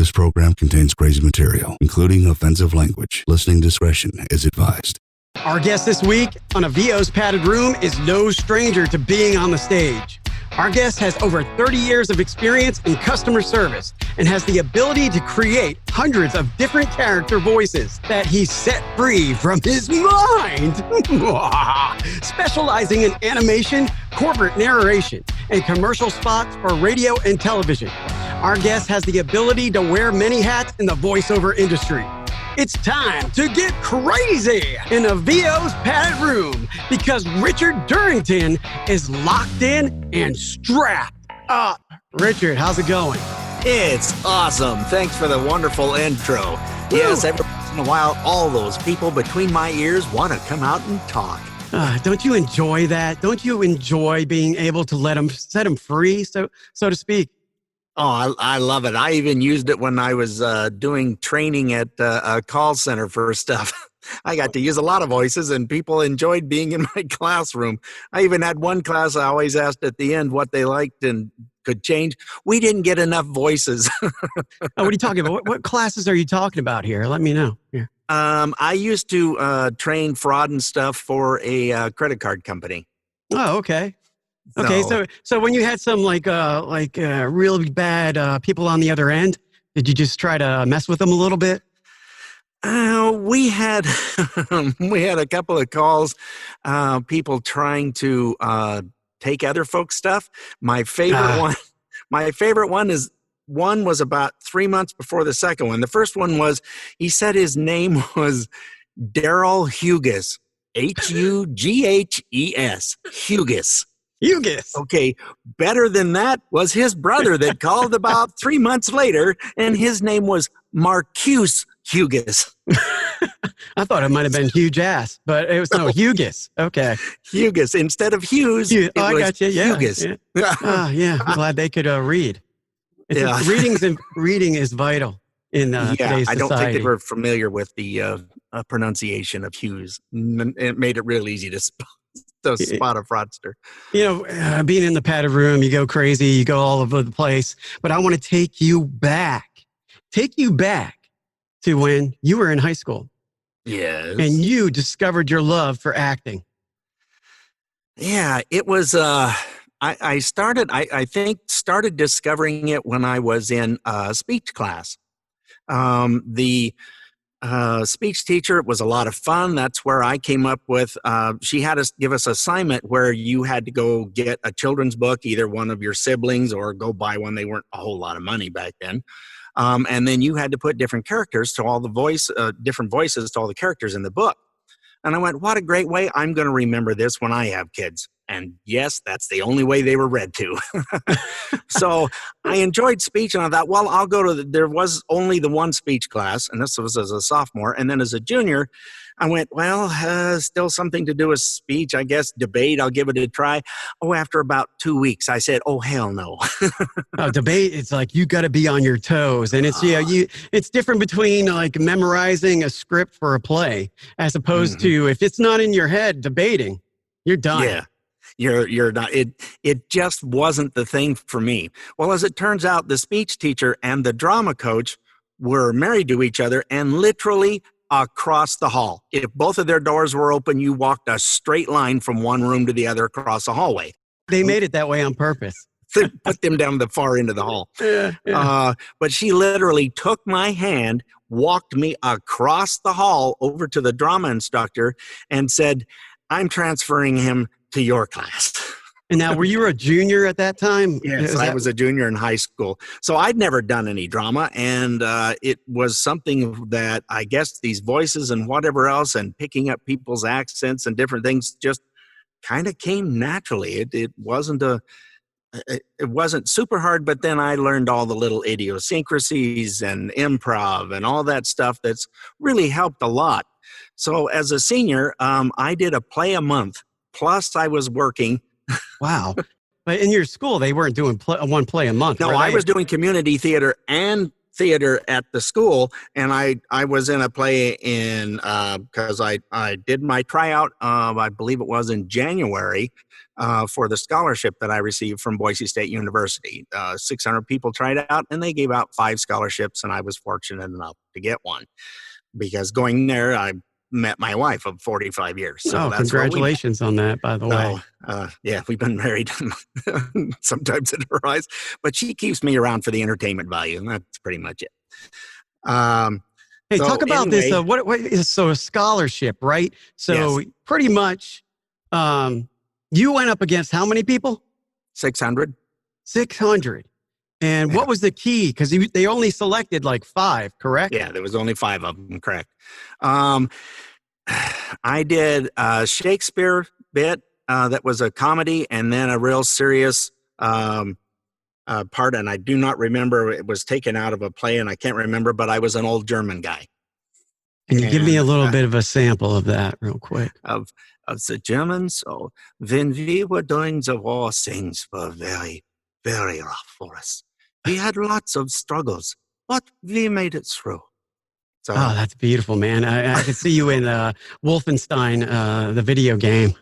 This program contains crazy material, including offensive language. Listening discretion is advised. Our guest this week on Avos Padded Room is no stranger to being on the stage. Our guest has over 30 years of experience in customer service and has the ability to create hundreds of different character voices that he set free from his mind. Specializing in animation, corporate narration, and commercial spots for radio and television. Our guest has the ability to wear many hats in the voiceover industry. It's time to get crazy in Avos Padded Room because Richard Durrington is locked in and strapped up. Richard, how's it going? It's awesome. Thanks for the wonderful intro. Woo. Yes, every once in a while, all those people between my ears want to come out and talk. Don't you enjoy that? Don't you enjoy being able to set them free, so to speak? Oh, I love it. I even used it when I was doing training at a call center for stuff. I got to use a lot of voices, and people enjoyed being in my classroom. I even had one class I always asked at the end what they liked and could change. We didn't get enough voices. Oh, what are you talking about? What classes are you talking about here? Let me know. Yeah. I used to train fraud and stuff for a credit card company. Oh, okay. Okay, so when you had some really bad people on the other end, did you just try to mess with them a little bit? We had a couple of calls, people trying to take other folks' stuff. My favorite one was about 3 months before the second one. The first one was, he said his name was Daryl Hughes, Hughes, Hughes. Hughes. Okay, better than that was his brother that called about 3 months later, and his name was Marcus Hughes. I thought it might have been huge ass, but it was Hughes. Okay. Hughes. Instead of Hughes, I got you. Yeah. Hughes. Yeah. Yeah. I'm glad they could read. Reading is vital in today's society. I don't think they were familiar with the pronunciation of Hughes. It made it real easy to spot a fraudster. Being in the padded room, you go crazy, you go all over the place. But I want to take you back to when you were in high school. Yes. And you discovered your love for acting. Yeah, it was, I started discovering it when I was in speech class. The speech teacher, it was a lot of fun. That's where I came up with, she had us give us an assignment where you had to go get a children's book, either one of your siblings or go buy one. They weren't a whole lot of money back then. And then you had to put different characters to all the different voices to all the characters in the book. And I went, what a great way. I'm going to remember this when I have kids. And yes, that's the only way they were read to. So I enjoyed speech, and I thought, well, I'll go to there was only the one speech class, and this was as a sophomore. And then as a junior, I went, well, still something to do with speech, I guess, debate. I'll give it a try. Oh, after about 2 weeks, I said, oh, hell no. Debate, it's like you got to be on your toes. And it's, it's different between like memorizing a script for a play as opposed to if it's not in your head, debating, you're done. Yeah. You're not, it just wasn't the thing for me. Well, as it turns out, the speech teacher and the drama coach were married to each other and literally across the hall. If both of their doors were open, you walked a straight line from one room to the other across the hallway. They made it that way on purpose. To put them down the far end of the hall. Yeah. But she literally took my hand, walked me across the hall over to the drama instructor and said, I'm transferring him to your class. And now, were you a junior at that time? Yes, I was a junior in high school. So I'd never done any drama, and it was something that I guess these voices and whatever else and picking up people's accents and different things just kind of came naturally. It wasn't super hard, but then I learned all the little idiosyncrasies and improv and all that stuff that's really helped a lot. So as a senior, I did a play a month, plus I was working. Wow. But in your school, they weren't doing one play a month. No, I was doing community theater and theater at the school, and I was in a play in because I did my tryout. I believe it was in January for the scholarship that I received from Boise State University. 600 people tried out, and they gave out 5 scholarships, and I was fortunate enough to get one. Because going there, I met my wife of 45 years. So that's congratulations on that, by the way. Yeah, we've been married. Sometimes it arrives, but she keeps me around for the entertainment value, and that's pretty much it. Hey, talk about this. What is a scholarship, right? So pretty much, you went up against how many people? 600. 600. And what was the key? Because they only selected like 5, correct? Yeah, there was only 5 of them, correct. I did a Shakespeare bit that was a comedy, and then a real serious part, and I do not remember. It was taken out of a play, and I can't remember, but I was an old German guy. Can you give me a little bit of a sample of that real quick? Of the Germans. So when we were doing the war, things were very, very rough for us. We had lots of struggles, but we made it through. So, oh, that's beautiful, man. I could see you in Wolfenstein, the video game.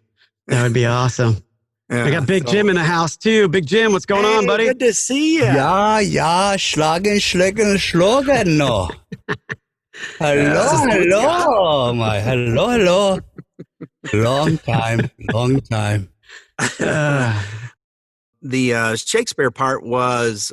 That would be awesome. I got Big Jim in the house, too. Big Jim, what's going on, buddy? Good to see you. Ja, schlagen, no. Hello. Long time. The Shakespeare part was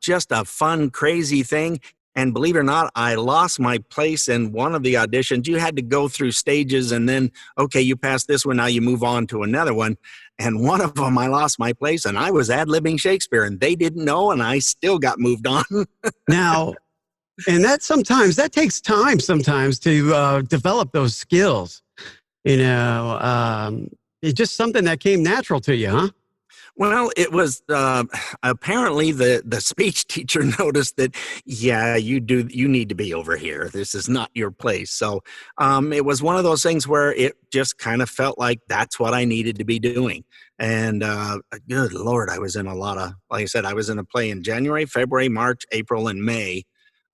just a fun, crazy thing. And believe it or not, I lost my place in one of the auditions. You had to go through stages, and then, okay, you passed this one, now you move on to another one. And one of them, I lost my place, and I was ad-libbing Shakespeare, and they didn't know, and I still got moved on. Now, and that takes time sometimes to develop those skills. It's just something that came natural to you, huh? Well, it was apparently the speech teacher noticed that, yeah, you need to be over here. This is not your place. So it was one of those things where it just kind of felt like that's what I needed to be doing. And good Lord, I was in a lot of, like I said, I was in a play in January, February, March, April, and May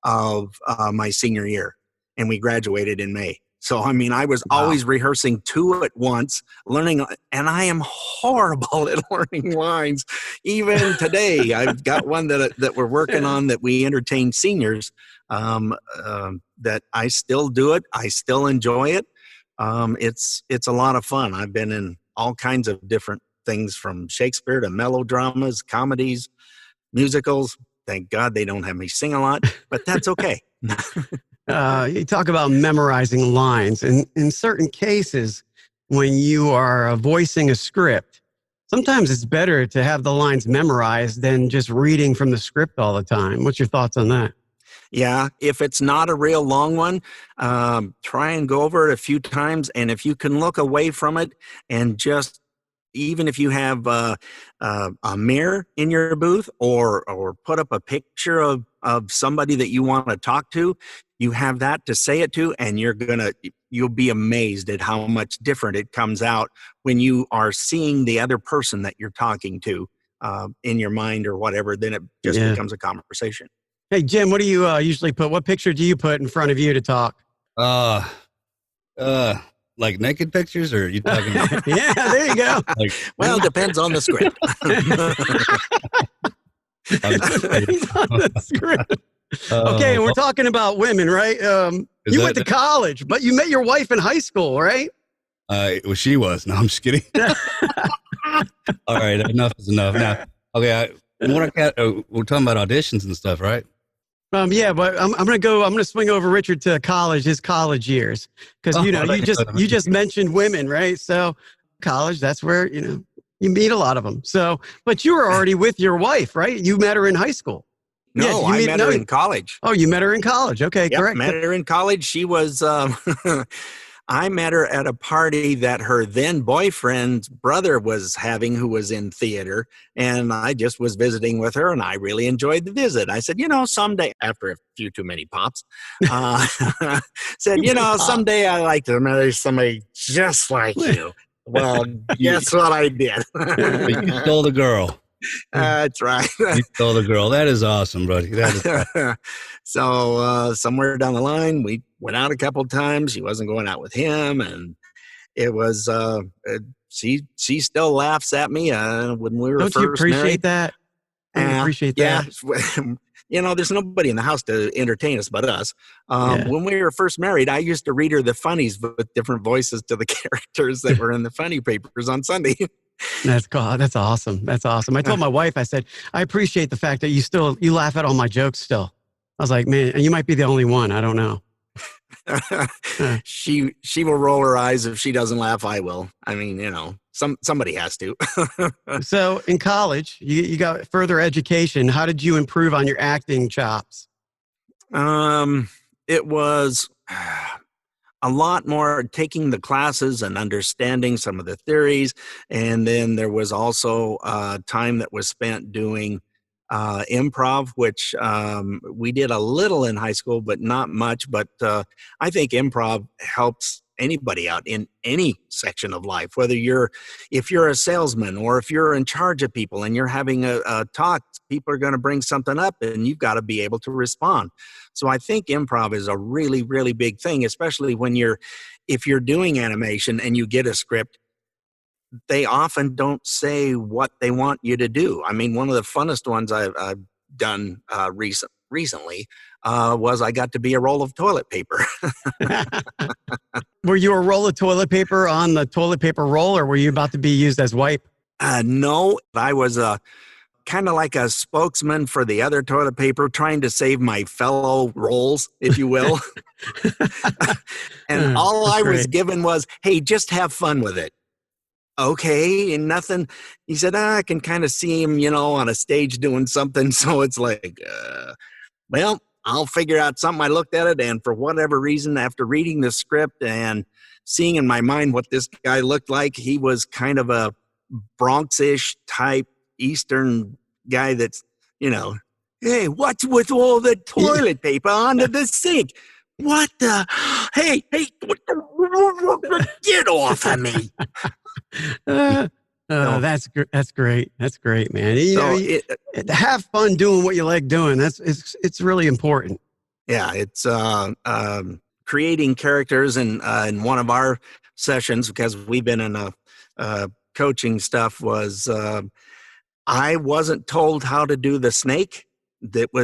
of my senior year. And we graduated in May. So, I mean, I was always rehearsing 2 at once, learning, and I am horrible at learning lines. Even today, I've got one that we're working on that we entertain seniors, that I still do it. I still enjoy it. It's a lot of fun. I've been in all kinds of different things, from Shakespeare to melodramas, comedies, musicals. Thank God they don't have me sing a lot, but that's okay. You talk about memorizing lines, and in certain cases, when you are voicing a script, sometimes it's better to have the lines memorized than just reading from the script all the time. What's your thoughts on that? Yeah, if it's not a real long one, try and go over it a few times, and if you can look away from it and just, even if you have a mirror in your booth, or put up a picture of somebody that you want to talk to, you have that to say it to, and you'll be amazed at how much different it comes out when you are seeing the other person that you're talking to in your mind or whatever. Then it just becomes a conversation. Hey, Jim, what do you usually put? What picture do you put in front of you to talk? Like naked pictures, or are you talking? Yeah, there you go. Well, it depends on the script. Okay, and we're talking about women, right? You went to college, but you met your wife in high school, right? Well, she was. No, I'm just kidding. All right, enough is enough. Now, okay, we're talking about auditions and stuff, right? Yeah, but I'm gonna swing over Richard to college, his college years, because you just mentioned women, right? So college, that's where you meet a lot of them. So, but you were already with your wife, right? You met her in high school. No, I met her in college. Oh, you met her in college. Okay, yep, correct. Met her in college. She was. I met her at a party that her then boyfriend's brother was having, who was in theater, and I just was visiting with her, and I really enjoyed the visit. I said, someday, after a few too many pops, said, someday I'd like to marry somebody just like you. Well, guess what I did? You stole the girl. That's right. You stole the girl. That is awesome, buddy. That is awesome. So somewhere down the line, we went out a couple of times. She wasn't going out with him, and it was she still laughs at me when we were Don't you first married. appreciate that? Don't you appreciate that? Yeah. There's nobody in the house to entertain us but us. Yeah. When we were first married, I used to read her the funnies with different voices to the characters that were in the funny papers on Sunday. That's cool. That's awesome. That's awesome. I told my wife, I said, I appreciate the fact that you laugh at all my jokes still. I was like, man, and you might be the only one. I don't know. She will roll her eyes. If she doesn't laugh, I will. I mean, somebody has to. So in college, you got further education. How did you improve on your acting chops? It was a lot more taking the classes and understanding some of the theories. And then there was also time that was spent doing improv, which we did a little in high school, but not much. But I think improv helps anybody out in any section of life, whether if you're a salesman or if you're in charge of people and you're having a talk, people are going to bring something up and you've got to be able to respond. So I think improv is a really, really big thing, especially if you're doing animation and you get a script. They often don't say what they want you to do. I mean, one of the funnest ones I've done recently was I got to be a roll of toilet paper. Were you a roll of toilet paper on the toilet paper roll, or were you about to be used as wipe? No, I was kind of like a spokesman for the other toilet paper, trying to save my fellow rolls, if you will. And all I was given was, hey, just have fun with it. Okay, and nothing. He said, I can kind of see him, on a stage doing something. So it's like, well, I'll figure out something. I looked at it, and for whatever reason, after reading the script and seeing in my mind what this guy looked like, he was kind of a Bronx-ish type Eastern guy that's, hey, what's with all the toilet paper under the sink? What the? Hey, get off of me. That's great. That's great, man. Have fun doing what you like doing. It's really important. Yeah, it's creating characters in one of our sessions, because we've been in a coaching stuff, was I wasn't told how to do the snake. That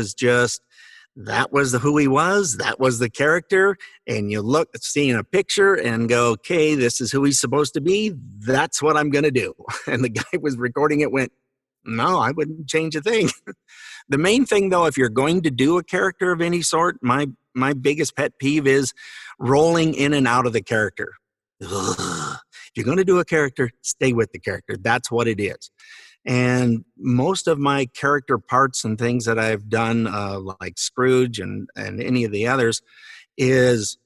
was who he was. That was the character. And you look at seeing a picture and go, okay, this is who he's supposed to be. That's what I'm going to do. And the guy was recording it went, no, I wouldn't change a thing. The main thing, though, if you're going to do a character of any sort, my biggest pet peeve is rolling in and out of the character. Ugh. If you're going to do a character, stay with the character. That's what it is. And most of my character parts and things that I've done, like Scrooge and any of the others, is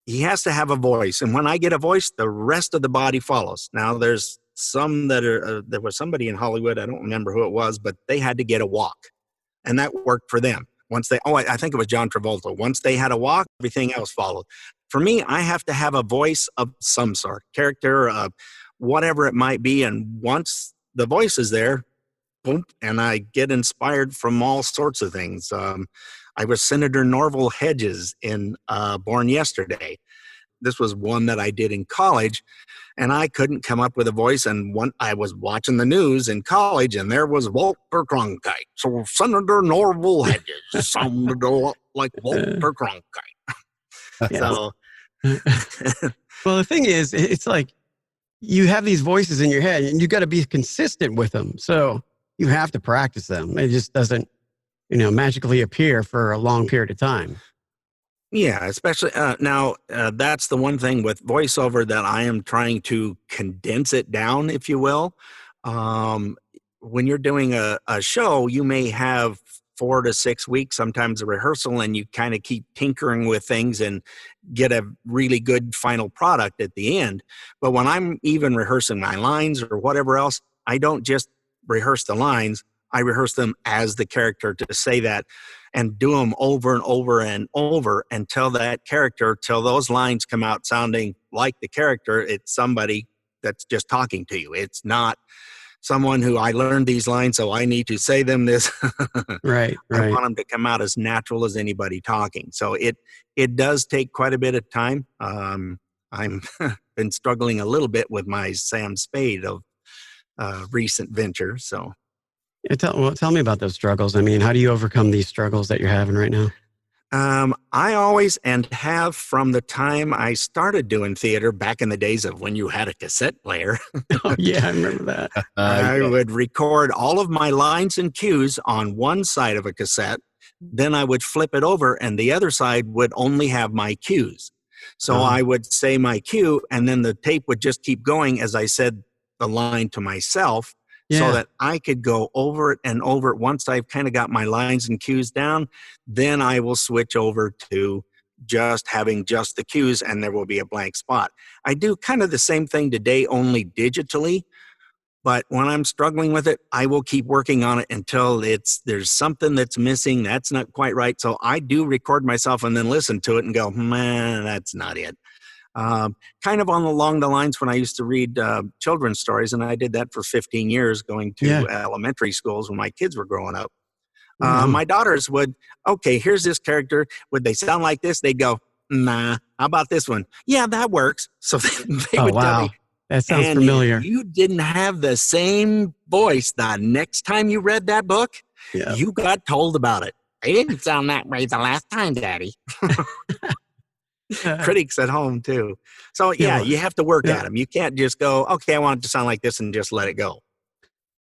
he has to have a voice. And when I get a voice, the rest of the body follows. Now, there's some that are, there was somebody in Hollywood, I don't remember who it was, but they had to get a walk. And that worked for them. I think it was John Travolta. Once they had a walk, everything else followed. For me, I have to have a voice of some sort, character, whatever it might be. And once the voice is there, boom, and I get inspired from all sorts of things. I was Senator Norval Hedges in Born Yesterday. This was one that I did in college, and I couldn't come up with a voice. And I was watching the news in college, and there was Walter Cronkite. So Senator Norval Hedges sounded a lot like Walter Cronkite. So, well, the thing is, it's like you have these voices in your head, and you got to be consistent with them. So you have to practice them. It just doesn't, magically appear for a long period of time. Yeah, especially now, that's the one thing with voiceover that I am trying to condense it down, if you will. When you're doing a show, you may have 4 to 6 weeks, sometimes a rehearsal, and you kind of keep tinkering with things and get a really good final product at the end. But when I'm even rehearsing my lines or whatever else, I don't just rehearse the lines. I rehearse them as the character to say that, and do them over and over and over until till those lines come out sounding like the character. It's somebody that's just talking to you. It's not someone who I learned these lines, so I need to say them this. Right. I want them to come out as natural as anybody talking. So it does take quite a bit of time. I'm been struggling a little bit with my Sam Spade of recent venture. So, Yeah, tell me about those struggles. I mean, how do you overcome these struggles that you're having right now? I always and have from the time I started doing theater back in the days of when you had a cassette player. Oh, yeah, I remember that. I would record all of my lines and cues on one side of a cassette. Then I would flip it over, and the other side would only have my cues. So I would say my cue, and then the tape would just keep going as I said the line to myself, so that I could go over it and over it. Once I've kind of got my lines and cues down, then I will switch over to just having just the cues, and there will be a blank spot. I do kind of the same thing today, only digitally. But when I'm struggling with it, I will keep working on it until there's something that's missing. That's not quite right. So I do record myself and then listen to it and go, man, that's not it. Kind of along the lines when I used to read children's stories, and I did that for 15 years going to elementary schools when my kids were growing up. My daughters would, okay, here's this character. Would they sound like this? They'd go, nah, how about this one? Yeah, that works. So they would tell me, that sounds familiar. You didn't have the same voice the next time you read that book. Yeah. You got told about it. They didn't sound that way the last time, Daddy. Critics at home too. So you have to work at them. You can't just go, okay, I want it to sound like this and just let it go.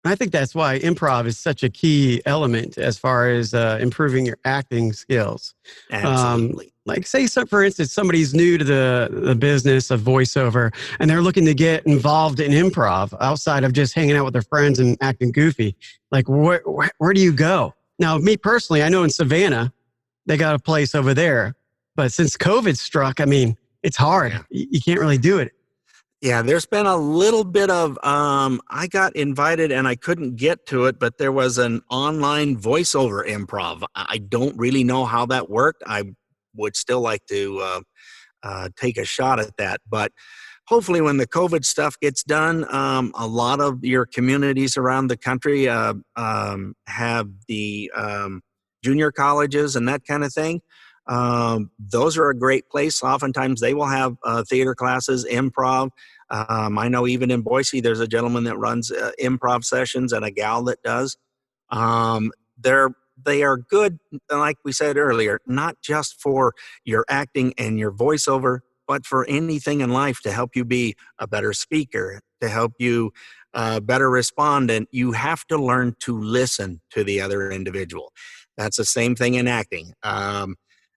I think that's why improv is such a key element as far as improving your acting skills. Absolutely. Like say, for instance, somebody's new to the business of voiceover and they're looking to get involved in improv outside of just hanging out with their friends and acting goofy. Like where do you go? Now, me personally, I know in Savannah, they got a place over there. But since COVID struck, I mean, it's hard. You can't really do it. Yeah, there's been a little bit of, I got invited and I couldn't get to it, but there was an online voiceover improv. I don't really know how that worked. I would still like to take a shot at that. But hopefully when the COVID stuff gets done, a lot of your communities around the country have the junior colleges and that kind of thing. Those are a great place. Oftentimes they will have theater classes, improv. I know even in Boise, there's a gentleman that runs improv sessions and a gal that does. They are good, like we said earlier, not just for your acting and your voiceover, but for anything in life to help you be a better speaker, to help you better respond. And you have to learn to listen to the other individual. That's the same thing in acting.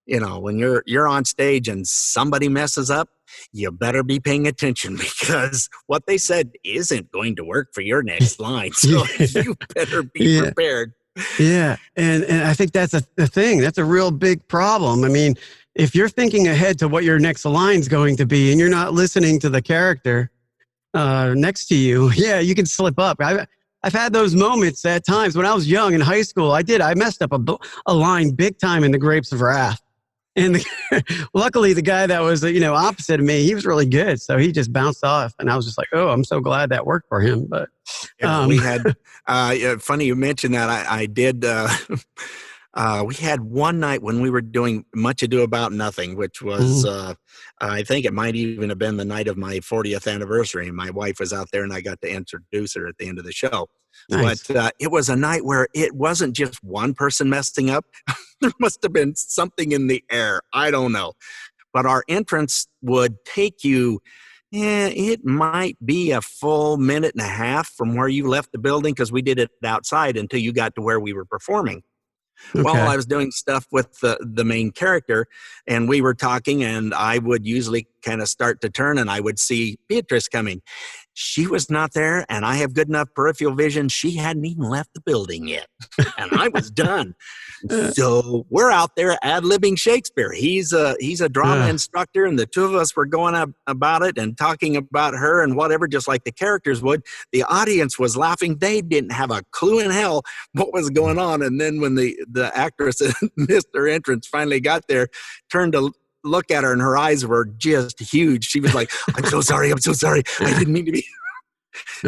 When you're on stage and somebody messes up, you better be paying attention because what they said isn't going to work for your next line. So you better be prepared. Yeah. And I think that's the thing. That's a real big problem. I mean, if you're thinking ahead to what your next line's going to be and you're not listening to the character next to you, you can slip up. I've had those moments at times when I was young in high school. I messed up a line big time in The Grapes of Wrath. And luckily, the guy that was opposite of me, he was really good, so he just bounced off, and I was just like, "Oh, I'm so glad that worked for him." But we had funny you mentioned that. I did. We had one night when we were doing Much Ado About Nothing, which was I think it might even have been the night of my 40th anniversary. My wife was out there, and I got to introduce her at the end of the show. Nice. But it was a night where it wasn't just one person messing up. There must have been something in the air. I don't know. But our entrance would take you, it might be a full minute and a half from where you left the building because we did it outside until you got to where we were performing. Okay. Well, I was doing stuff with the main character, and we were talking, and I would usually kind of start to turn, and I would see Beatrice coming. She was not there, and I have good enough peripheral vision. She hadn't even left the building yet, and I was done. So we're out there ad-libbing Shakespeare. He's a drama instructor, and the two of us were going up about it and talking about her and whatever, just like the characters would. The audience was laughing. They didn't have a clue in hell what was going on. And then when the actress that missed her entrance finally got there, turned to look at her, and her eyes were just huge. She was like, I'm so sorry. I didn't mean to be.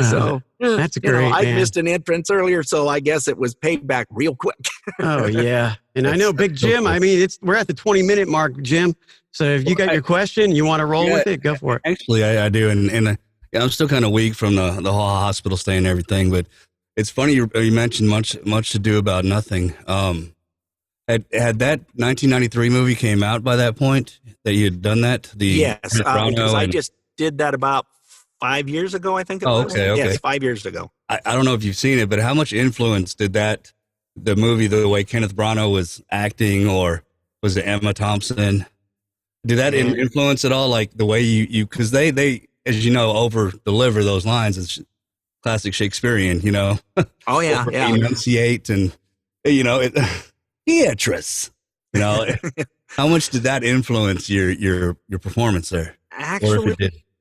So that's great. I missed an entrance earlier, so I guess it was paid back real quick. Oh yeah. And I know Big Jim, I mean, we're at the 20-minute mark, Jim. So if you got your question, you want to roll with it, go for it. Actually, I do. And I'm still kind of weak from the whole hospital stay and everything, but it's funny you mentioned much to do about nothing. Had that 1993 movie came out by that point that you had done that? Yes, because I just did that about 5 years ago, I think it was. Okay. Yes, 5 years ago. I don't know if you've seen it, but how much influence did the movie, the way Kenneth Branagh was acting, or was it Emma Thompson? Did that influence at all? Like the way you because they, as you know, over deliver those lines. It's classic Shakespearean, you know. Oh yeah, enunciate and Beatrice. You know, how much did that influence your performance there? Actually,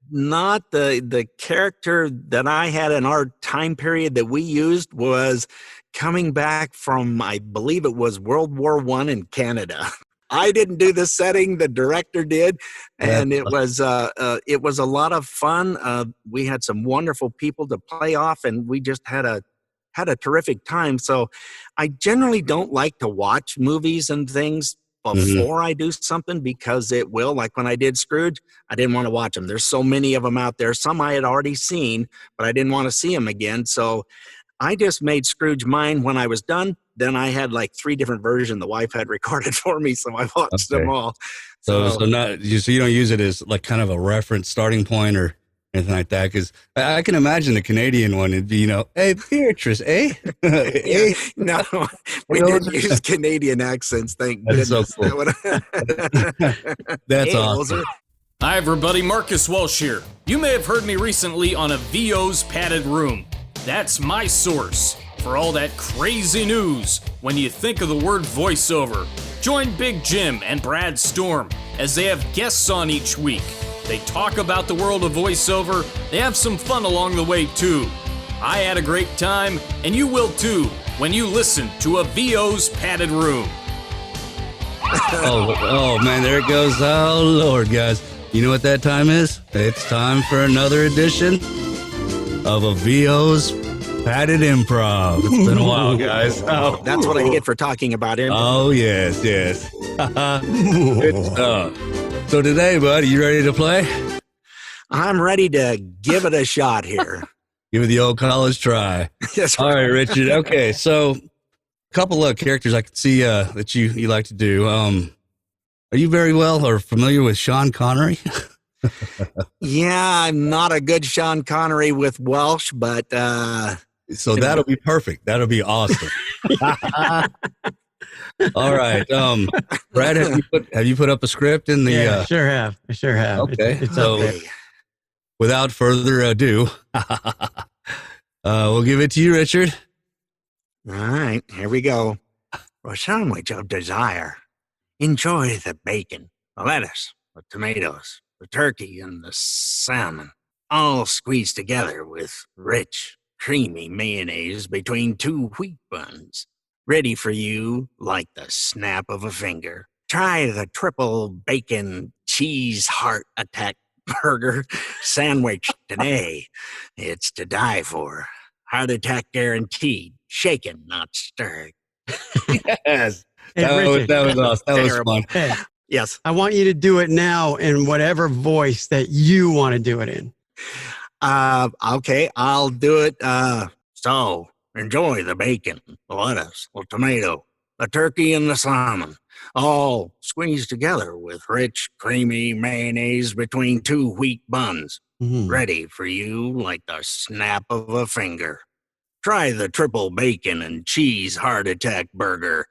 not the character that I had in our time period that we used was coming back from, I believe it was World War I in Canada. I didn't do the setting; the director did, and it was a lot of fun. We had some wonderful people to play off, and we just had a terrific time. So, I generally don't like to watch movies and things before I do something, because it will, like when I did Scrooge, I didn't want to watch them. There's so many of them out there. Some I had already seen, but I didn't want to see them again. So I just made Scrooge mine when I was done. Then I had like 3 different versions the wife had recorded for me, so I watched them all. So you don't use it as like kind of a reference starting point or anything like that, because I can imagine the Canadian one would be, hey, Beatrice, eh? Yeah, no, we didn't use Canadian accents, thank goodness. So cool. That's awesome. Hi, everybody. Marcus Walsh here. You may have heard me recently on a VO's Padded Room. That's my source for all that crazy news when you think of the word voiceover. Join Big Jim and Brad Storm as they have guests on each week. They talk about the world of voiceover. They have some fun along the way, too. I had a great time, and you will, too, when you listen to a VO's Padded Room. Oh, man, there it goes. Oh, Lord, guys. You know what that time is? It's time for another edition of a VO's Padded Improv. It's been a while, guys. Oh, that's what I get for talking about it. Oh, yes. Good stuff. So today, bud, you ready to play? I'm ready to give it a shot here. Give it the old college try. Yes. All right, Richard. Okay, so a couple of characters I could see that you like to do. Are you very well or familiar with Sean Connery? Yeah, I'm not a good Sean Connery with Welsh, but so that'll be perfect. That'll be awesome. All right, Brad, have you put up a script in the? Yeah, I sure have. Okay, it's so up there. Without further ado, we'll give it to you, Richard. All right, here we go. For a sandwich of desire, enjoy the bacon, the lettuce, the tomatoes, the turkey, and the salmon, all squeezed together with rich, creamy mayonnaise between 2 wheat buns, ready for you like the snap of a finger. Try the triple bacon cheese heart attack burger sandwich today. It's to die for. Heart attack guaranteed. Shaken, not stirred. Yes. Hey, That was awesome. That was Terrible. fun. Hey, Yes. I want you to do it now in whatever voice that you want to do it in. Okay, I'll do it. So, enjoy the bacon, the lettuce, the tomato, the turkey, and the salmon, all squeezed together with rich, creamy mayonnaise between 2 wheat buns, ready for you like the snap of a finger. Try the triple bacon and cheese heart attack burger.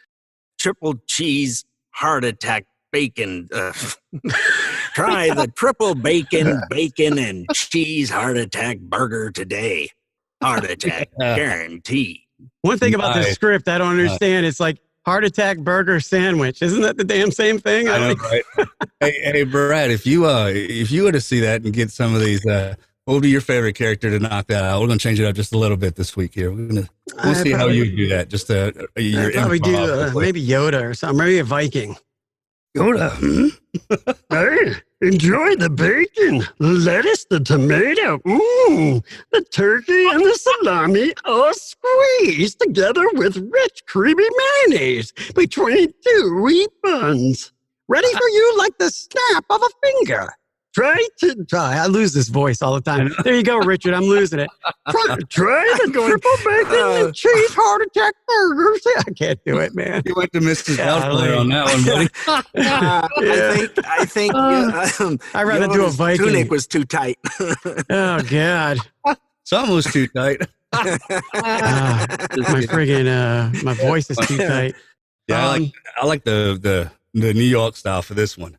Triple cheese heart attack bacon. Try the triple bacon and cheese heart attack burger today. Heart attack guaranteed. One thing about this script I don't understand, it's like heart attack burger sandwich. Isn't that the damn same thing? I know, right? hey, Brad, if you were to see that and get some of these, what would be your favorite character to knock that out? We're going to change it up just a little bit this week here. We'll see how you do that. Just your probably do maybe Yoda or something. Maybe a Viking. Yoda, hey, enjoy the bacon, the lettuce, the tomato, the turkey and the salami all squeezed together with rich, creamy mayonnaise between 2 wheat buns. Ready for you like the snap of a finger. Try to try. I lose this voice all the time. There you go, Richard. I'm losing it. Try the triple bacon and cheese heart attack burgers. I can't do it, man. You went to Mrs. Doubtfire on that one, buddy. I think I'd rather do a Viking. Tunic was too tight. Oh God. Some was too tight. My friggin' my voice is too tight. Yeah, I like the New York style for this one.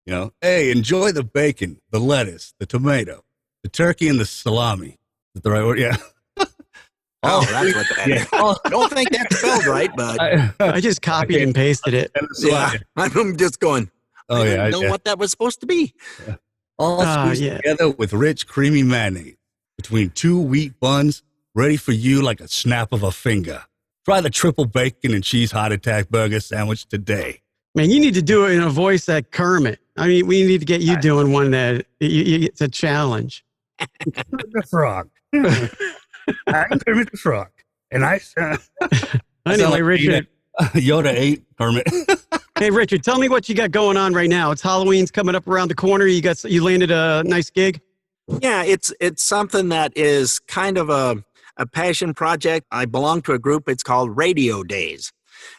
You know, hey, enjoy the bacon, the lettuce, the tomato, the turkey, and the salami. Is that the right word? Yeah. Oh, that's what that is. I don't think that's spelled right, but I just copied and pasted it. Yeah, I'm just going. Oh, I yeah. didn't know what that was supposed to be. Yeah. All squeezed together with rich, creamy mayonnaise between 2 wheat buns, ready for you like a snap of a finger. Try the triple bacon and cheese heart attack burger sandwich today. Man, you need to do it in a voice like Kermit. I mean, we need to get you doing one that it's a challenge. The frog. I'm Kermit the Frog. And Anyway, like Richard. Yoda ate Kermit. Hey, Richard, tell me what you got going on right now. It's Halloween's coming up around the corner. You landed a nice gig? Yeah, it's something that is kind of a passion project. I belong to a group. It's called Radio Days.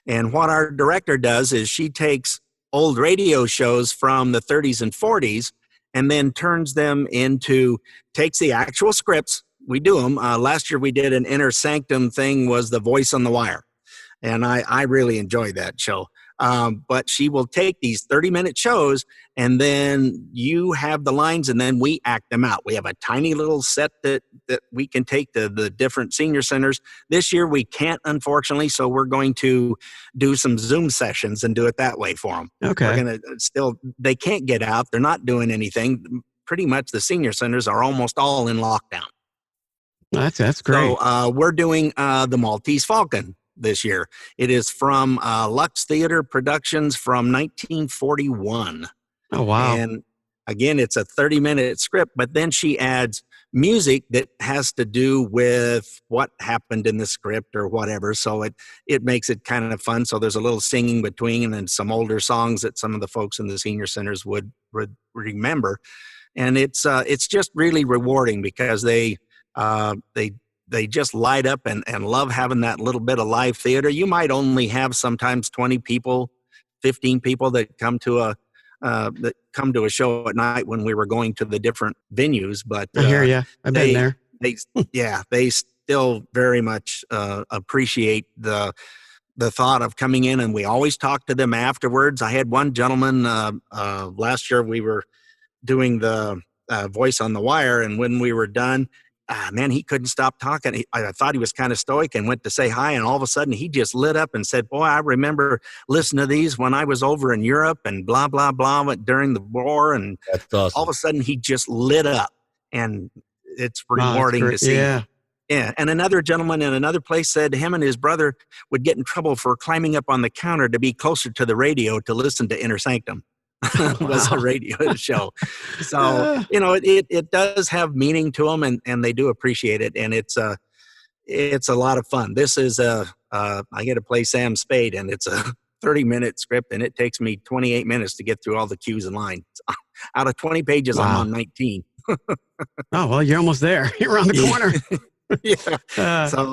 And what our director does is she takes old radio shows from the 30s and 40s and then turns them takes the actual scripts. We do them. Last year we did an Inner Sanctum thing, was The Voice on the Wire. And I really enjoyed that show. But she will take these 30-minute shows and then you have the lines and then we act them out. We have a tiny little set that we can take to the different senior centers. This year we can't, unfortunately, so we're going to do some Zoom sessions and do it that way for them. Okay. We're going to they can't get out. They're not doing anything. Pretty much the senior centers are almost all in lockdown. That's great. So we're doing the Maltese Falcon this year. It is from Lux Theater Productions from 1941. Oh, wow. And again, it's a 30-minute script, but then she adds music that has to do with what happened in the script or whatever. So it makes it kind of fun. So there's a little singing between and then some older songs that some of the folks in the senior centers would remember. And it's just really rewarding because they just light up and love having that little bit of live theater. You might only have sometimes 20 people, 15 people that come to a show at night when we were going to the different venues. But I hear you. I've been there. They still very much appreciate the thought of coming in, and we always talk to them afterwards. I had one gentleman last year. We were doing the Voice on the Wire, and when we were done, man, he couldn't stop talking. I thought he was kind of stoic and went to say hi, and all of a sudden he just lit up and said, boy, I remember listening to these when I was over in Europe and blah, blah, blah during the war. And That's awesome. all of a sudden he just lit up, and it's rewarding to see. Yeah. Yeah. And another gentleman in another place said him and his brother would get in trouble for climbing up on the counter to be closer to the radio to listen to Inner Sanctum. Was a radio show. So, it does have meaning to them, and they do appreciate it. And it's a lot of fun. This is I get to play Sam Spade, and it's a 30-minute script, and it takes me 28 minutes to get through all the cues and lines. Out of 20 pages, Wow. I'm on 19. Oh, well, you're almost there. You're around the corner. Yeah. So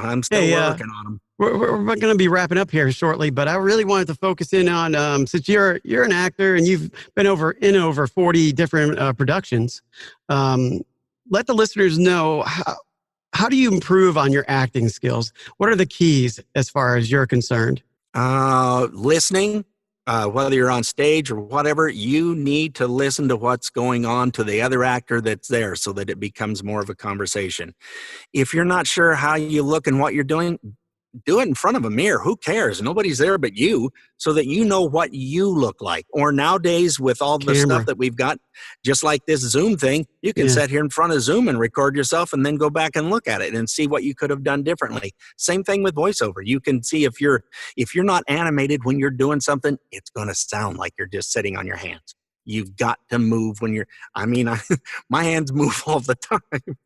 I'm still working on them. We're going to be wrapping up here shortly, but I really wanted to focus in on since you're an actor and you've been in over 40 different productions. Let the listeners know how do you improve on your acting skills? What are the keys as far as you're concerned? Listening. Whether you're on stage or whatever, you need to listen to what's going on to the other actor that's there so that it becomes more of a conversation. If you're not sure how you look and what you're doing, do it in front of a mirror. Who cares? Nobody's there but you, so that you know what you look like. Or nowadays with all the stuff that we've got, just like this Zoom thing, you can sit here in front of Zoom and record yourself and then go back and look at it and see what you could have done differently. Same thing with voiceover. You can see if you're not animated when you're doing something, it's going to sound like you're just sitting on your hands. You've got to move when my hands move all the time.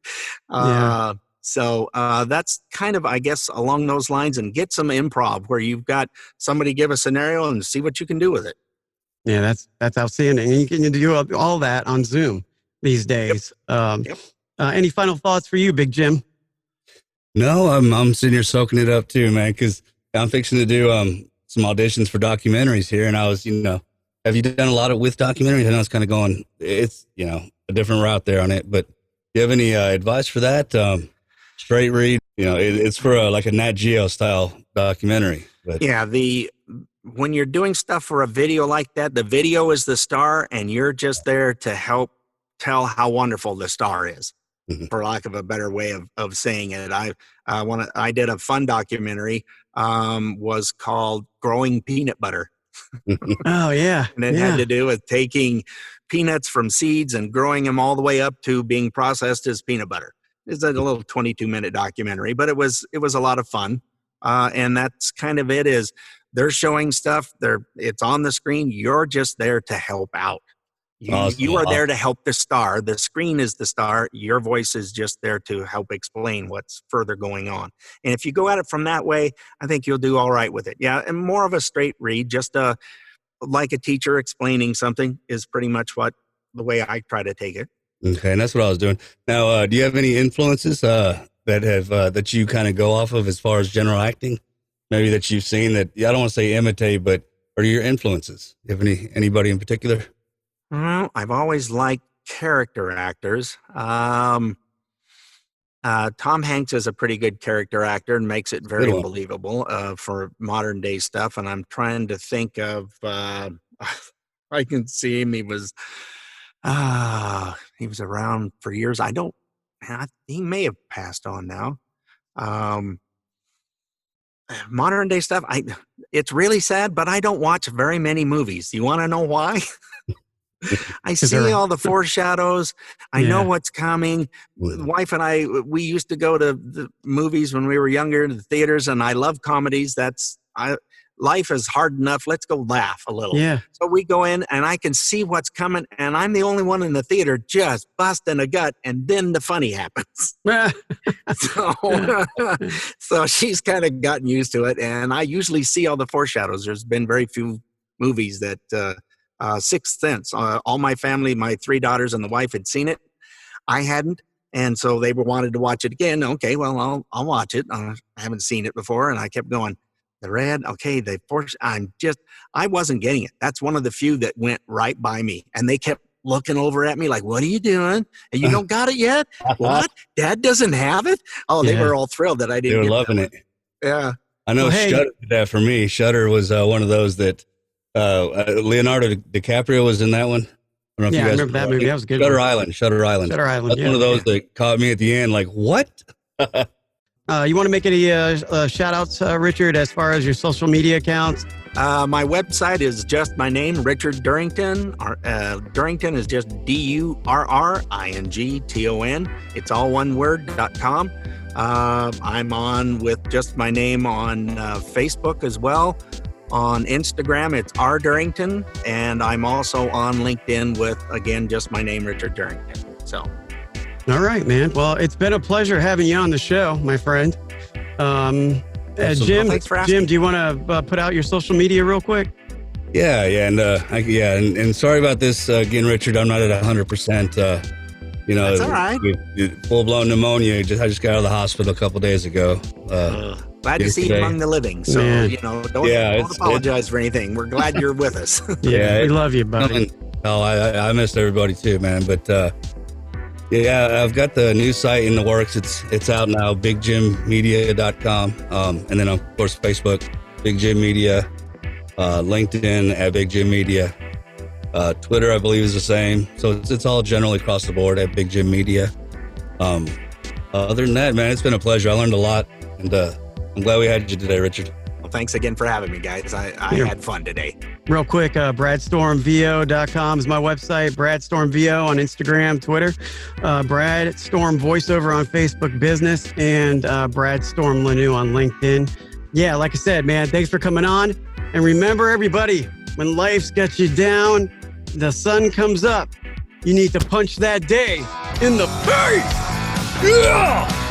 So that's kind of, I guess, along those lines, and get some improv where you've got somebody give a scenario and see what you can do with it. Yeah, that's outstanding. And you can do all that on Zoom these days. Yep. Any final thoughts for you, Big Jim? No, I'm sitting here soaking it up too, man, because I'm fixing to do some auditions for documentaries here, and I was, have you done a lot with documentaries? I know it's kind of going, it's a different route there on it, but do you have any advice for that? Straight read, it's for like a Nat Geo style documentary. But yeah, when you're doing stuff for a video like that, the video is the star, and you're just there to help tell how wonderful the star is, for lack of a better way of saying it. I did a fun documentary, was called Growing Peanut Butter. Oh, yeah. And it had to do with taking peanuts from seeds and growing them all the way up to being processed as peanut butter. It's a little 22-minute documentary, but it was a lot of fun. And that's kind of it. Is they're showing stuff, it's on the screen. You're just there to help out. You are there to help the star. The screen is the star. Your voice is just there to help explain what's further going on. And if you go at it from that way, I think you'll do all right with it. Yeah, and more of a straight read, just like a teacher explaining something is pretty much the way I try to take it. Okay, and that's what I was doing. Now, do you have any influences that you kind of go off of as far as general acting? Maybe that you've seen that, I don't want to say imitate, but are your influences? Do you have anybody in particular? Well, I've always liked character actors. Tom Hanks is a pretty good character actor and makes it very believable for modern day stuff. And I'm trying to think of, I can see him. He was around for years. He may have passed on now. Modern day stuff. It's really sad, but I don't watch very many movies. You want to know why? I see all the foreshadows. I know what's coming. The wife and I, we used to go to the movies when we were younger, to the theaters, and I love comedies. Life is hard enough. Let's go laugh a little. Yeah. So we go in, and I can see what's coming, and I'm the only one in the theater just busting a gut, and then the funny happens. So she's kind of gotten used to it, and I usually see all the foreshadows. There's been very few movies that Sixth Sense. All my family, my 3 daughters and the wife had seen it. I hadn't. And so they wanted to watch it again. Okay, well, I'll watch it. I haven't seen it before. And I kept going, the red, okay, the force. I wasn't getting it. That's one of the few that went right by me. And they kept looking over at me like, what are you doing? And you don't got it yet? What? Dad doesn't have it? Oh, they were all thrilled that I didn't. They were loving it. Yeah. I know Shudder did that for me. Shudder was one of those that Leonardo DiCaprio was in that one. I don't know if you guys remember that movie. That was a good. Shutter Island. That's one of those that caught me at the end. Like, what? You want to make any shout outs, Richard, as far as your social media accounts? My website is just my name, Richard Durrington. Durrington is just DURRINGTON. It's all one word.com. I'm on with just my name on Facebook as well. On Instagram, it's R. Durrington, and I'm also on LinkedIn with, again, just my name, Richard Durrington. So, all right, man. Well, it's been a pleasure having you on the show, my friend. Jim, thanks for asking. Jim, do you want to put out your social media real quick? Yeah, and sorry about this again, Richard. I'm not at 100%. That's all right. Full blown pneumonia. I just got out of the hospital a couple days ago. Glad to see you among the living. So, don't apologize for anything. We're glad you're with us. We love you, buddy. I missed everybody too, man. But I've got the new site in the works. It's out now, bigjimmedia.com. And then, of course, Facebook, Big Jim Media, LinkedIn at Big Jim Media. Twitter, I believe, is the same. So it's all generally across the board at Big Jim Media. Other than that, man, it's been a pleasure. I learned a lot. And I'm glad we had you today, Richard. Well, thanks again for having me, guys. I had fun today. Real quick, bradstormvo.com is my website. Bradstormvo on Instagram, Twitter. Brad Storm Voiceover on Facebook Business, and Brad Storm Lanou on LinkedIn. Yeah, like I said, man, thanks for coming on. And remember, everybody, when life's got you down, the sun comes up. You need to punch that day in the face. Yeah!